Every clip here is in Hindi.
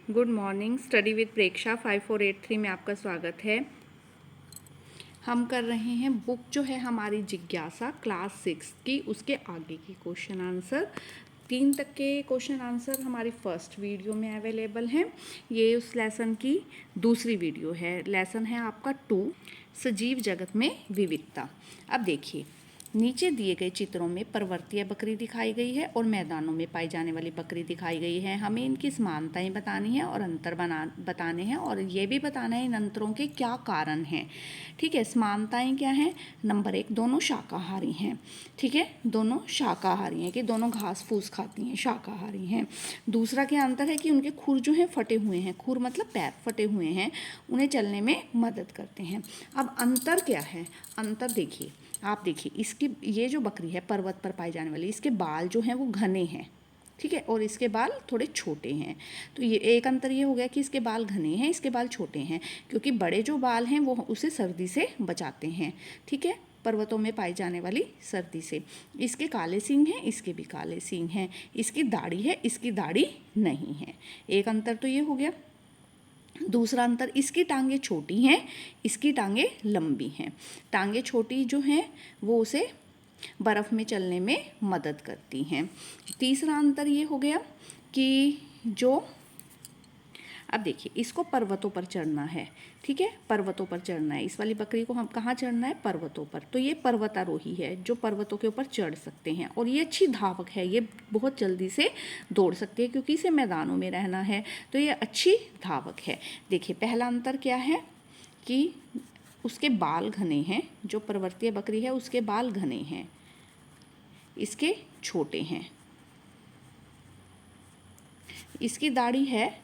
Good morning. स्टडी विद प्रेक्षा 5483 में आपका स्वागत है। हम कर रहे हैं बुक जो है हमारी जिज्ञासा क्लास 6 की, उसके आगे की क्वेश्चन आंसर 3 तक के क्वेश्चन आंसर हमारी फर्स्ट वीडियो में अवेलेबल हैं। ये उस लेसन की दूसरी वीडियो है। लेसन है आपका 2, सजीव जगत में विविधता। अब देखिए, नीचे दिए गए चित्रों में पर्वतीय बकरी दिखाई गई है और मैदानों में पाई जाने वाली बकरी दिखाई गई है। हमें इनकी समानताएं बतानी है और अंतर बताने हैं और ये भी बताना है इन अंतरों के क्या कारण हैं। ठीक है, समानताएं क्या हैं? नंबर 1, दोनों शाकाहारी हैं। ठीक है, दोनों शाकाहारी हैं कि दोनों घास फूस खाती हैं, शाकाहारी हैं। दूसरा क्या अंतर है कि उनके खुर जो हैं फटे हुए हैं। खुर मतलब पैर फटे हुए हैं, उन्हें चलने में मदद करते हैं। अब अंतर क्या है? अंतर देखिए, आप देखिए, इसकी ये जो बकरी है पर्वत पर पाई जाने वाली, इसके बाल जो हैं वो घने हैं। ठीक है, और इसके बाल थोड़े छोटे हैं। तो ये एक अंतर ये हो गया कि इसके बाल घने हैं, इसके बाल छोटे हैं, क्योंकि बड़े जो बाल हैं वो उसे सर्दी से बचाते हैं। ठीक है, पर्वतों में पाई जाने वाली सर्दी से। इसके काले सींग हैं, इसके भी काले सींग हैं। इसकी दाढ़ी है, इसकी दाढ़ी नहीं है। एक अंतर तो ये हो गया। दूसरा अंतर, इसकी टांगें छोटी हैं, इसकी टांगें लंबी हैं। टांगें छोटी जो हैं वो उसे बर्फ़ में चलने में मदद करती हैं। तीसरा अंतर ये हो गया कि जो, अब देखिए, इसको पर्वतों पर चढ़ना है। ठीक है, पर्वतों पर चढ़ना है। इस वाली बकरी को हम कहाँ चढ़ना है? पर्वतों पर। तो ये पर्वतारोही है जो पर्वतों के ऊपर चढ़ सकते हैं और ये अच्छी धावक है। ये बहुत जल्दी से दौड़ सकती है क्योंकि इसे मैदानों में रहना है, तो ये अच्छी धावक है। देखिए, पहला अंतर क्या है कि उसके बाल घने हैं। जो पर्वतीय बकरी है उसके बाल घने हैं, इसके छोटे हैं। इसकी दाढ़ी है,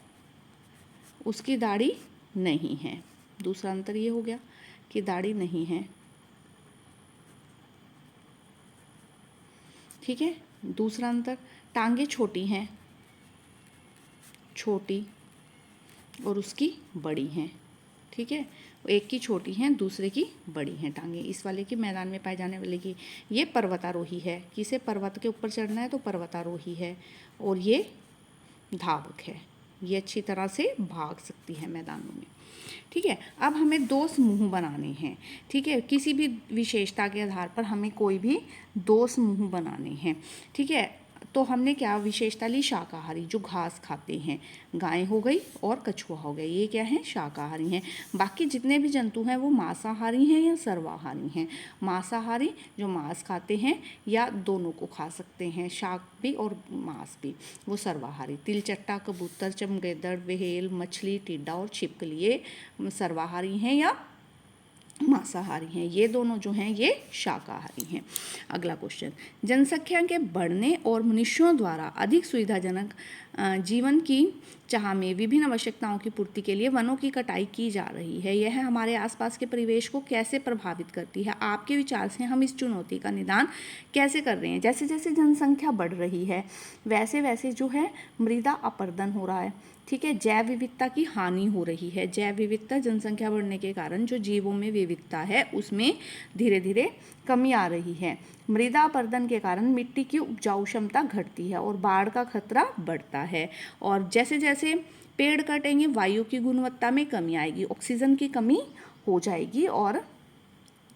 उसकी दाढ़ी नहीं है। दूसरा अंतर ये हो गया कि दाढ़ी नहीं है। ठीक है, दूसरा अंतर, टांगें छोटी हैं, छोटी, और उसकी बड़ी हैं। ठीक है, एक की छोटी हैं, दूसरे की बड़ी हैं टांगें। इस वाले की, मैदान में पाए जाने वाले की, ये पर्वतारोही है। किसे पर्वत के ऊपर चढ़ना है तो पर्वतारोही है, और ये धावक है। ये अच्छी तरह से भाग सकती है मैदानों में। ठीक है, अब हमें 2 समूह बनाने हैं। ठीक है, किसी भी विशेषता के आधार पर हमें कोई भी 2 समूह बनाने हैं। ठीक है, तो हमने क्या विशेषता ली? शाकाहारी, जो घास खाते हैं। गाय हो गई और कछुआ हो गया, ये क्या है? शाकाहारी हैं। बाकी जितने भी जंतु हैं वो मांसाहारी हैं या सर्वाहारी हैं? मांसाहारी, जो मांस खाते हैं या दोनों को खा सकते हैं, शाक भी और मांस भी, वो सर्वाहारी। तिलचट्टा, कबूतर, चमगादड़, व्हेल, मछली, टिड्डा और छिपकली, ये सर्वाहारी हैं या मांसाहारी हैं। ये दोनों जो हैं ये शाकाहारी हैं। अगला क्वेश्चन, जनसंख्या के बढ़ने और मनुष्यों द्वारा अधिक सुविधाजनक जीवन की चाह में विभिन्न आवश्यकताओं की पूर्ति के लिए वनों की कटाई की जा रही है। यह हमारे आसपास के परिवेश को कैसे प्रभावित करती है? आपके विचार से हम इस चुनौती का निदान कैसे कर रहे हैं? जैसे जैसे जनसंख्या बढ़ रही है वैसे वैसे जो है मृदा अपरदन हो रहा है। ठीक है, जैव विविधता की हानि हो रही है। जैव विविधता, जनसंख्या बढ़ने के कारण जो जीवों में विविधता है उसमें धीरे धीरे कमी आ रही है। मृदा अपरदन के कारण मिट्टी की उपजाऊ क्षमता घटती है और बाढ़ का खतरा बढ़ता है। और जैसे जैसे पेड़ कटेंगे वायु की गुणवत्ता में कमी आएगी, ऑक्सीजन की कमी हो जाएगी और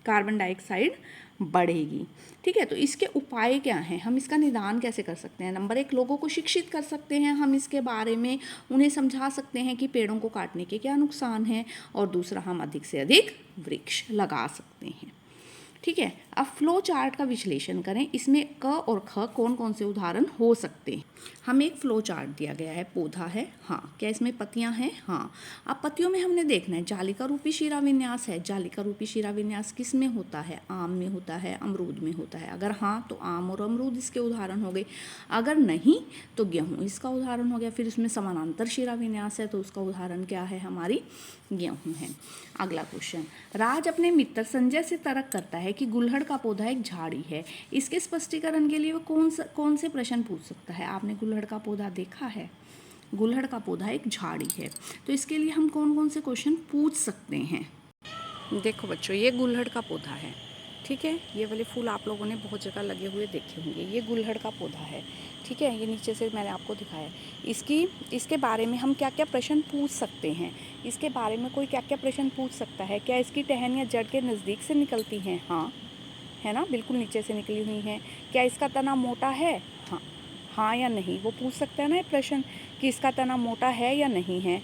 कार्बन डाइऑक्साइड बढ़ेगी। ठीक है, तो इसके उपाय क्या हैं? हम इसका निदान कैसे कर सकते हैं? नंबर 1, लोगों को शिक्षित कर सकते हैं हम इसके बारे में, उन्हें समझा सकते हैं कि पेड़ों को काटने के क्या नुकसान हैं। और दूसरा, हम अधिक से अधिक वृक्ष लगा सकते हैं। ठीक है, अब फ्लो चार्ट का विश्लेषण करें। इसमें क और ख कौन कौन से उदाहरण हो सकते हैं? हमें एक फ्लो चार्ट दिया गया है। पौधा है, हाँ। क्या इसमें पत्तियां हैं? हाँ। अब पत्तियों में हमने देखना है जालिका रूपी शिरा विन्यास है। जालिका रूपी शिरा विन्यास किस में होता है? आम में होता है, अमरूद में होता है। अगर हाँ तो आम और अमरूद इसके उदाहरण हो गए। अगर नहीं तो गेहूँ इसका उदाहरण हो गया। फिर उसमें समानांतर शिरा विन्यास है तो उसका उदाहरण क्या है? हमारी गेहूँ है। अगला क्वेश्चन, राज अपने मित्र संजय से तर्क करता है कि गुलहड़ का पौधा एक झाड़ी है। इसके स्पष्टीकरण के लिए वो कौन से प्रश्न पूछ सकता है? आपने गुलहड़ का पौधा देखा है? गुलहड़ का पौधा एक झाड़ी है, तो इसके लिए हम कौन कौन से क्वेश्चन पूछ सकते हैं? देखो बच्चों, ये गुलहड़ का पौधा है। ठीक है। ये वाले फूल आप लोगों ने बहुत जगह लगे हुए देखे होंगे। ये गुलहड़ का पौधा है, ठीक है। ये नीचे से मैंने आपको दिखाया। इसके बारे में हम क्या क्या प्रश्न पूछ सकते हैं, इसके बारे में कोई क्या क्या प्रश्न पूछ सकता है। क्या इसकी टहनियाँ जड़ के नज़दीक से निकलती हैं? हाँ, है ना, बिल्कुल नीचे से निकली हुई हैं। क्या इसका तना मोटा है? हाँ, हाँ या नहीं, वो पूछ सकता है ना ये प्रश्न कि इसका तना मोटा है या नहीं है।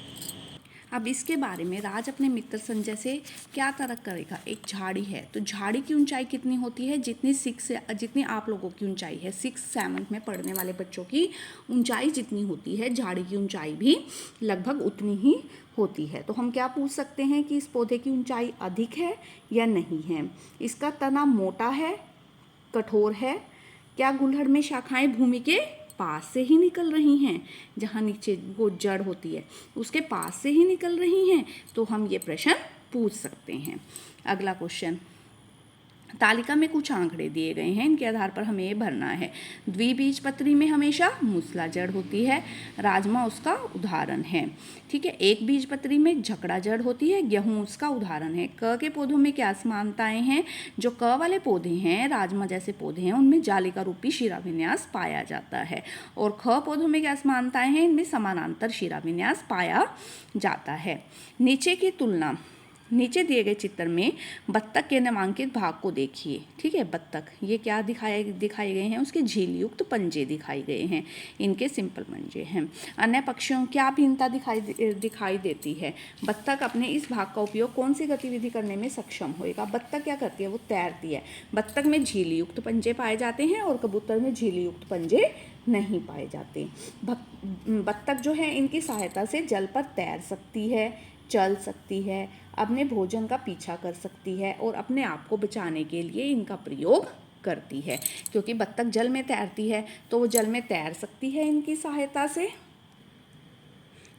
अब इसके बारे में राज अपने मित्र संजय से क्या तर्क करेगा। एक झाड़ी है, तो झाड़ी की ऊंचाई कितनी होती है? जितनी आप लोगों की ऊंचाई है, 6-7 में पढ़ने वाले बच्चों की ऊंचाई जितनी होती है, झाड़ी की ऊंचाई भी लगभग उतनी ही होती है। तो हम क्या पूछ सकते हैं कि इस पौधे की ऊंचाई अधिक है या नहीं है। इसका तना मोटा है, कठोर है। क्या गुलहड़ में शाखाएं भूमि के पास से ही निकल रही हैं, जहाँ नीचे वो जड़ होती है उसके पास से ही निकल रही हैं? तो हम ये प्रश्न पूछ सकते हैं। अगला क्वेश्चन, तालिका में कुछ आंकड़े दिए गए हैं, इनके आधार पर हमें ये भरना है। द्विबीजपत्री में हमेशा मूसला जड़ होती है, राजमा उसका उदाहरण है, ठीक है। एक बीजपत्री में झकड़ा जड़ होती है, गेहूं उसका उदाहरण है। क के पौधों में क्या समानताएं हैं? जो क वाले पौधे हैं, राजमा जैसे पौधे हैं, उनमें जालिका रूपी शिराविन्यास पाया जाता है। और ख पौधों में क्या समानताएं हैं? इनमें समानांतर शिराविन्यास पाया जाता है। नीचे की तुलना, नीचे दिए गए चित्र में बत्तख के नामांकित भाग को देखिए, ठीक है। बत्तख ये क्या दिखाए गए हैं? उसके झील युक्त पंजे दिखाए गए हैं, इनके सिंपल पंजे हैं। अन्य पक्षियों क्या भिन्नता दिखाई देती है? बत्तख अपने इस भाग का उपयोग कौन सी गतिविधि करने में सक्षम होएगा? बत्तख क्या करती है? वो तैरती है। बत्तख में झील युक्त पंजे पाए जाते हैं और कबूतर में झील युक्त पंजे नहीं पाए जाते। बत्तख जो है इनकी सहायता से जल पर तैर सकती है, चल सकती है, अपने भोजन का पीछा कर सकती है और अपने आप को बचाने के लिए इनका प्रयोग करती है। क्योंकि बत्तख जल में तैरती है तो वो जल में तैर सकती है इनकी सहायता से।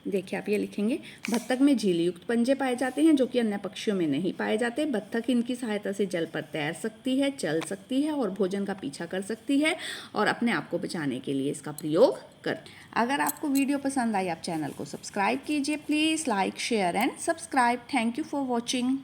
देखिए आप ये लिखेंगे, बत्तख में झील युक्त पंजे पाए जाते हैं जो कि अन्य पक्षियों में नहीं पाए जाते। बत्तख इनकी सहायता से जल पर तैर सकती है, चल सकती है और भोजन का पीछा कर सकती है और अपने आप को बचाने के लिए इसका प्रयोग कर। अगर आपको वीडियो पसंद आई, आप चैनल को सब्सक्राइब कीजिए please. Like, share and subscribe. Thank you for watching.